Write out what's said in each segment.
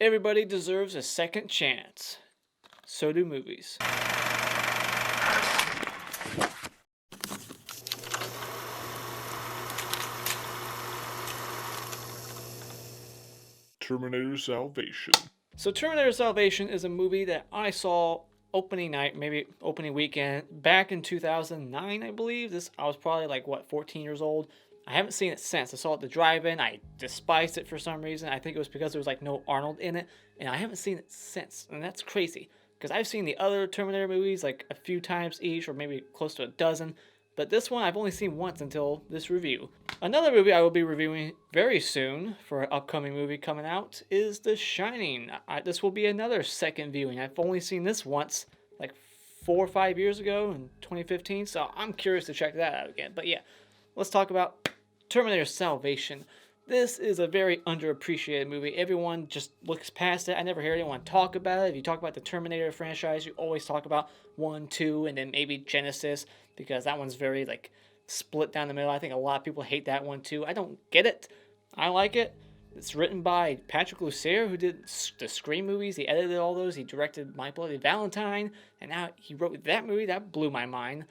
Everybody deserves a second chance. So do movies. Terminator Salvation. So Terminator Salvation is a movie that I saw opening night, maybe opening weekend, back in 2009, I believe. I was probably 14 years old. I haven't seen it since. I saw it at the drive-in. I despised it for some reason. I think it was because there was no Arnold in it, and I haven't seen it since. And that's crazy because I've seen the other Terminator movies a few times each, or maybe close to a dozen. But this one I've only seen once until this review. Another movie I will be reviewing very soon for an upcoming movie coming out is The Shining. This will be another second viewing. I've only seen this once, 4 or 5 years ago in 2015, so I'm curious to check that out again. But yeah, let's talk about Terminator Salvation. This is a very underappreciated movie. Everyone just looks past it. I never hear anyone talk about it. If you talk about the Terminator franchise, you always talk about 1, 2, and then maybe Genesis, because that one's very split down the middle. I think a lot of people hate that one too. I don't get it. I like it. It's written by Patrick Lussier, who did the Scream movies. He edited all those. He directed My Bloody Valentine, and now he wrote that movie. That blew my mind.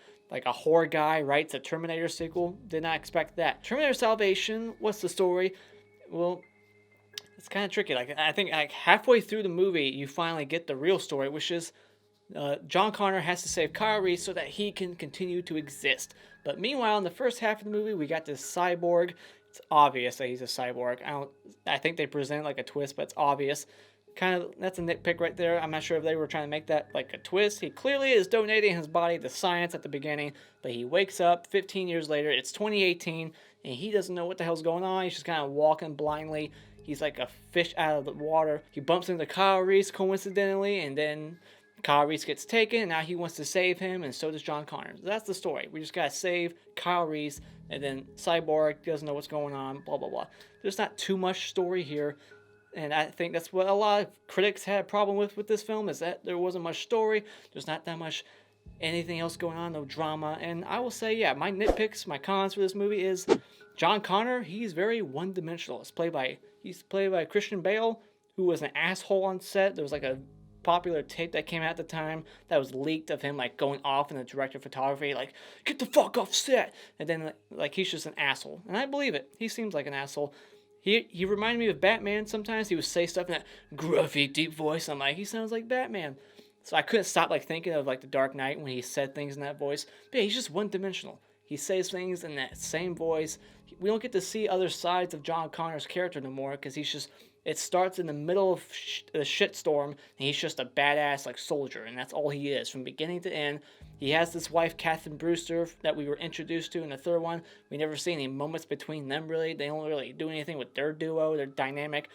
A horror guy writes a Terminator sequel. Did not expect that. Terminator Salvation, what's the story? Well, it's kind of tricky. I think halfway through the movie, you finally get the real story, which is John Connor has to save Kyle Reese so that he can continue to exist. But meanwhile, in the first half of the movie, we got this cyborg. It's obvious that he's a cyborg. I think they present a twist, but it's obvious. That's a nitpick right there. I'm not sure if they were trying to make that a twist. He clearly is donating his body to science at the beginning, but he wakes up 15 years later. It's 2018, and he doesn't know what the hell's going on. He's just kind of walking blindly. He's like a fish out of the water. He bumps into Kyle Reese coincidentally, and then Kyle Reese gets taken, and now he wants to save him, and so does John Connor. That's the story. We just gotta save Kyle Reese, and then Cyborg doesn't know what's going on, blah, blah, blah. There's not too much story here, and I think that's what a lot of critics had a problem with this film, is that there wasn't much story. There's not that much anything else going on, no drama. And I will say, yeah, my nitpicks, my cons for this movie is John Connor, he's very one-dimensional. He's played by Christian Bale, who was an asshole on set. There was a popular tape that came out at the time that was leaked of him going off in the director of photography, get the fuck off set, and then he's just an asshole, and I believe it. He seems like an asshole. He reminded me of Batman sometimes. He would say stuff in that gruffy deep voice. I'm he sounds like Batman, so I couldn't stop thinking of The Dark Knight when he said things in that voice. But yeah, he's just one-dimensional. He says things in that same voice. We don't get to see other sides of John Connor's character no more, because it starts in the middle of the shitstorm, and he's just a badass soldier, and that's all he is from beginning to end. He has this wife, Catherine Brewster, that we were introduced to in the third one. We never see any moments between them, really. They don't really do anything with their duo, their dynamic.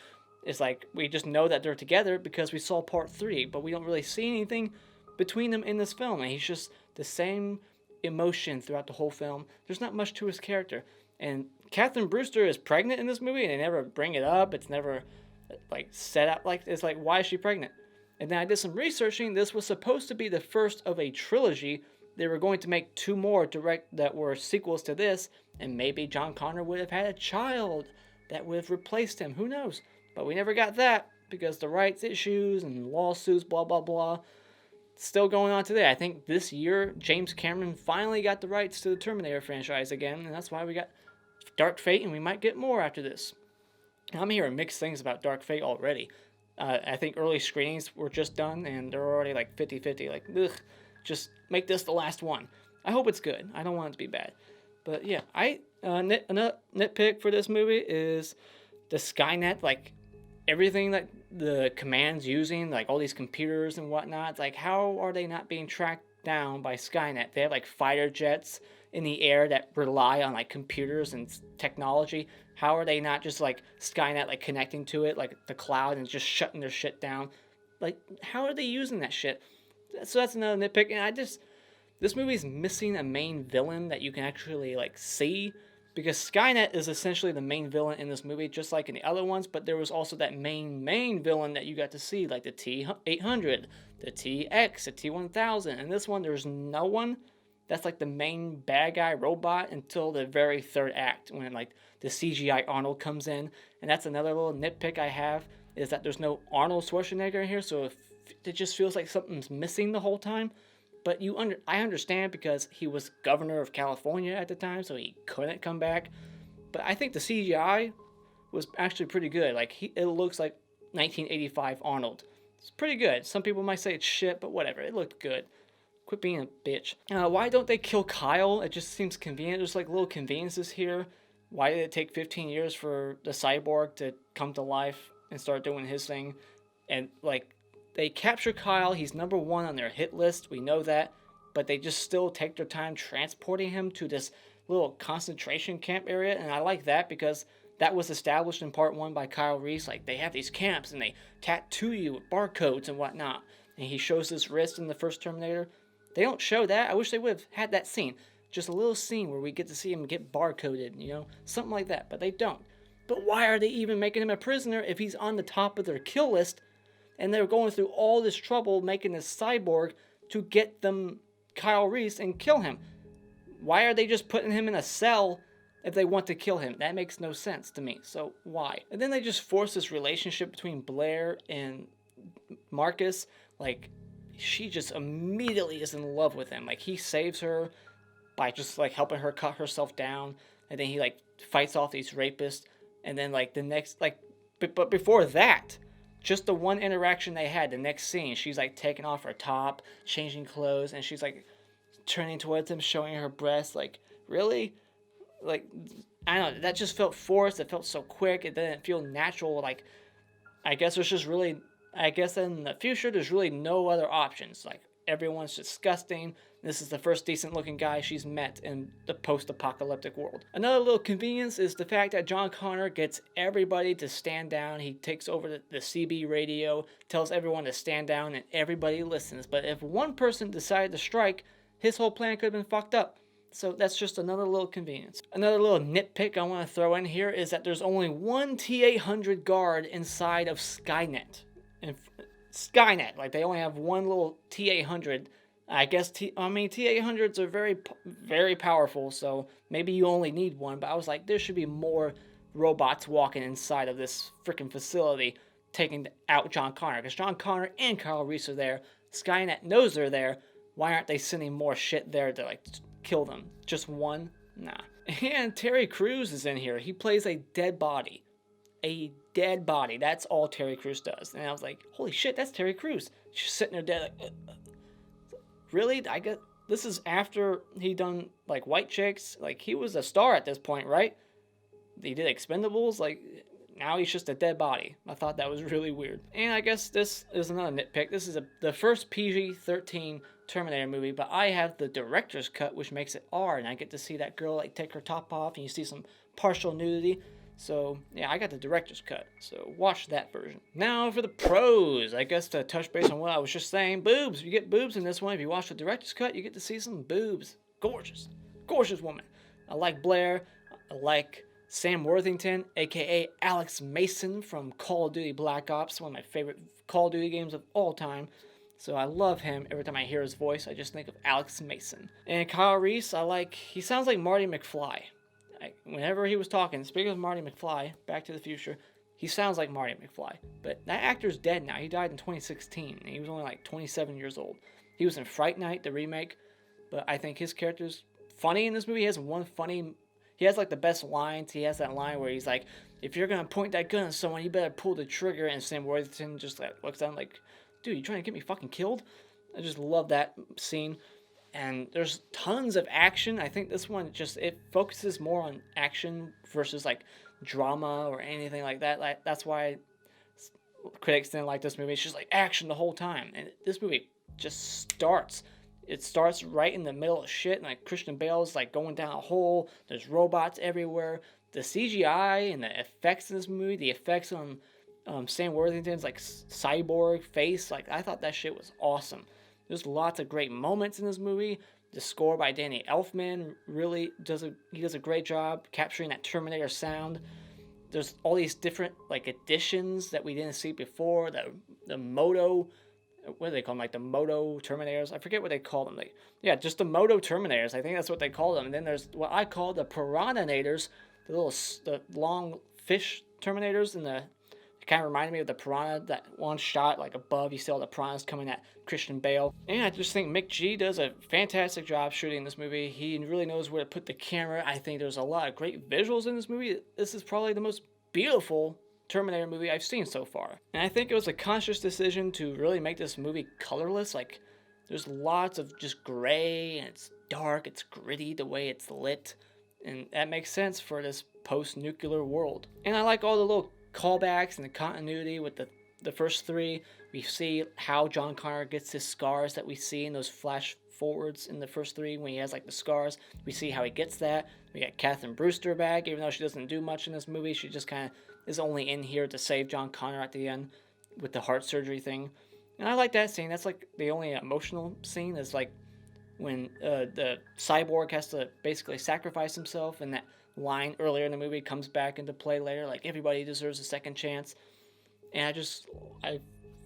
It's we just know that they're together because we saw part 3, but we don't really see anything between them in this film, and he's just the same emotion throughout the whole film. There's not much to his character, and Catherine Brewster is pregnant in this movie, and they never bring it up. It's never set up it's why is she pregnant? And then I did some researching. This was supposed to be the first of a trilogy. They were going to make 2 more that were sequels to this, and maybe John Connor would have had a child that would have replaced him. Who knows? But we never got that because the rights issues and lawsuits, blah, blah, blah. Still going on today. I think this year, James Cameron finally got the rights to the Terminator franchise again, and that's why we got Dark Fate, and we might get more after this. I'm hearing mixed things about Dark Fate already. I think early screenings were just done, and they're already 50-50. Ugh, just make this the last one. I hope it's good. I don't want it to be bad. But yeah, nitpick for this movie is the Skynet, everything that the command's using, all these computers and whatnot. It's how are they not being tracked down by Skynet? They have fighter jets in the air that rely on computers and technology. How are they not just Skynet connecting to it the cloud and just shutting their shit down? How are they using that shit? So that's another nitpick. And this movie's missing a main villain that you can actually see, because Skynet is essentially the main villain in this movie, just like in the other ones. But there was also that main villain that you got to see, the T-800, the TX, the T-1000. In this one, there's no one that's the main bad guy robot until the very third act, when the CGI Arnold comes in. And that's another little nitpick I have. is that there's no Arnold Schwarzenegger in here, so it just feels like something's missing the whole time. But I understand because he was governor of California at the time, so he couldn't come back. But I think the CGI was actually pretty good. Like it looks like 1985 Arnold. It's pretty good. Some people might say it's shit, but whatever. It looked good. Quit being a bitch. Why don't they kill Kyle? It just seems convenient. There's like little conveniences here. Why did it take 15 years for the cyborg to come to life and start doing his thing? And like, they capture Kyle. He's number 1 on their hit list. We know that. But they just still take their time transporting him to this little concentration camp area. And I like that because that was established in part 1 by Kyle Reese. Like, they have these camps and they tattoo you with barcodes and whatnot. And he shows his wrist in the first Terminator. They don't show that. I wish they would have had that scene. Just a little scene where we get to see him get barcoded, you know? Something like that. But they don't. But why are they even making him a prisoner if he's on the top of their kill list? And they're going through all this trouble making this cyborg to get them Kyle Reese and kill him. Why are they just putting him in a cell if they want to kill him? That makes no sense to me. So why? And then they just force this relationship between Blair and Marcus. Like, she just immediately is in love with him. Like, he saves her by just like helping her cut herself down. And then he like fights off these rapists. And then like the next, like, but before that, just the one interaction they had, the next scene, she's like taking off her top, changing clothes, and she's like turning towards him, showing her breasts. Like, really? Like, I don't know, that just felt forced. It felt so quick. It didn't feel natural. Like, I guess in the future, there's really no other options. Like, everyone's disgusting. This is the first decent looking guy she's met in the post-apocalyptic world. Another little convenience is the fact that John Connor gets everybody to stand down. He takes over the CB radio, tells everyone to stand down, and everybody listens. But if one person decided to strike, his whole plan could have been fucked up. So that's just another little convenience. Another little nitpick I want to throw in here is that there's only one T-800 guard inside of Skynet. And Skynet, like, they only have one little T-800. I guess T-800s are very, very powerful, so maybe you only need one. But I was like, there should be more robots walking inside of this freaking facility taking out John Connor. Because John Connor and Kyle Reese are there. Skynet knows they're there. Why aren't they sending more shit there to, like, kill them? Just one? Nah. And Terry Crews is in here. He plays a dead body. A dead body. That's all Terry Crews does. And I was like, holy shit, that's Terry Crews. She's sitting there dead, like, really? I guess this is after he done, like, White Chicks. Like, he was a star at this point, right? He did Expendables. Like, now he's just a dead body. I thought that was really weird. And I guess this is another nitpick. This is the first PG-13 Terminator movie, but I have the director's cut, which makes it R, and I get to see that girl, like, take her top off, and you see some partial nudity. So, yeah, I got the director's cut, so watch that version. Now for the pros. I guess to touch base on what I was just saying, boobs. You get boobs in this one. If you watch the director's cut, you get to see some boobs. Gorgeous. Gorgeous woman. I like Blair. I like Sam Worthington, a.k.a. Alex Mason from Call of Duty Black Ops, one of my favorite Call of Duty games of all time. So I love him. Every time I hear his voice, I just think of Alex Mason. And Kyle Reese, he sounds like Marty McFly. Whenever he was talking, speaking of Marty McFly, Back to the Future, he sounds like Marty McFly. But that actor's dead now. He died in 2016, and he was only like 27 years old. He was in Fright Night, the remake, but I think his character's funny in this movie. He has like the best lines. He has that line where he's like, if you're going to point that gun at someone, you better pull the trigger, and Sam Worthington just like looks down like, dude, you trying to get me fucking killed? I just love that scene. And there's tons of action. I think this one it focuses more on action versus like drama or anything like that. Like, that's why critics didn't like this movie. It's just like action the whole time. And this movie just starts. It starts right in the middle of shit. And like Christian Bale's like going down a hole. There's robots everywhere. The CGI and the effects in this movie, the effects on Sam Worthington's like cyborg face, like, I thought that shit was awesome. There's lots of great moments in this movie. The score by Danny Elfman really does a great job capturing that Terminator sound. There's all these different like additions that we didn't see before. The Moto, what do they call them? Like the Moto Terminators. I forget what they call them. Just the Moto Terminators. I think that's what they call them. And then there's what I call the Piranha-nators, the long fish Terminators in the It kind of reminded me of the piranha, that one shot like above, you see all the piranhas coming at Christian Bale. And I just think Mick G does a fantastic job shooting this movie. He really knows where to put the camera. I think there's a lot of great visuals in this movie. This is probably the most beautiful Terminator movie I've seen so far. And I think it was a conscious decision to really make this movie colorless. Like, there's lots of just gray, and it's dark, it's gritty the way it's lit. And that makes sense for this post-nuclear world. And I like all the little callbacks and the continuity with the first three. We see how John Connor gets his scars that we see in those flash forwards in the first three when he has like the scars. We see how he gets that. We got Catherine Brewster back, even though she doesn't do much in this movie. She just kind of is only in here to save John Connor at the end with the heart surgery thing. And I like that scene. That's like the only emotional scene, is like when the cyborg has to basically sacrifice himself, and that line earlier in the movie comes back into play later, like everybody deserves a second chance. And I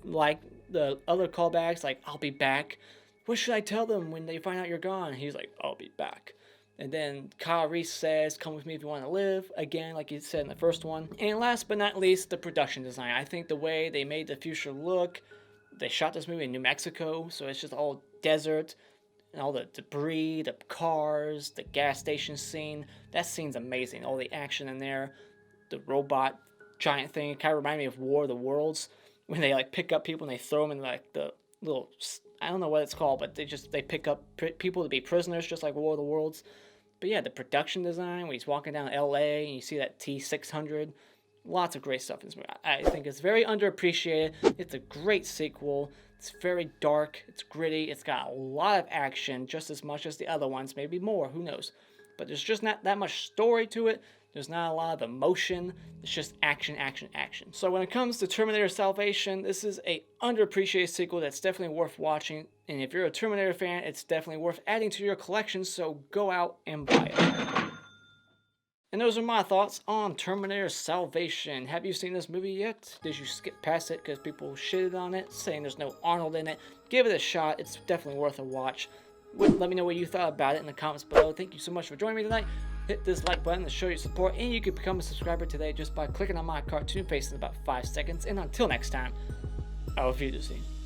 like the other callbacks, like I'll be back. What should I tell them when they find out you're gone? He's like, I'll be back. And then Kyle Reese says, come with me if you want to live, again, like he said in the first one. And last but not least, the production design. I think the way they made the future look, they shot this movie in New Mexico, so it's just all desert, and all the debris, the cars, the gas station scene. That scene's amazing. All the action in there, the robot giant thing. It kind of reminded me of War of the Worlds, when they like pick up people and they throw them in like the little, I don't know what it's called, but they pick up people to be prisoners, just like War of the Worlds. But yeah, the production design, when he's walking down LA and you see that T-600, lots of great stuff in this movie. I think it's very underappreciated. It's a great sequel. It's very dark. It's gritty. It's got a lot of action, just as much as the other ones, maybe more, who knows. But there's just not that much story to it. There's not a lot of emotion. It's just action, action, action. So when it comes to Terminator Salvation, this is a underappreciated sequel that's definitely worth watching. And if you're a Terminator fan, it's definitely worth adding to your collection, so go out and buy it. And those are my thoughts on Terminator Salvation. Have you seen this movie yet? Did you skip past it because people shitted on it, saying there's no Arnold in it? Give it a shot. It's definitely worth a watch. Let me know what you thought about it in the comments below. Thank you so much for joining me tonight. Hit this like button to show your support, and you can become a subscriber today just by clicking on my cartoon face in about 5 seconds. And until next time, auf Wiedersehen.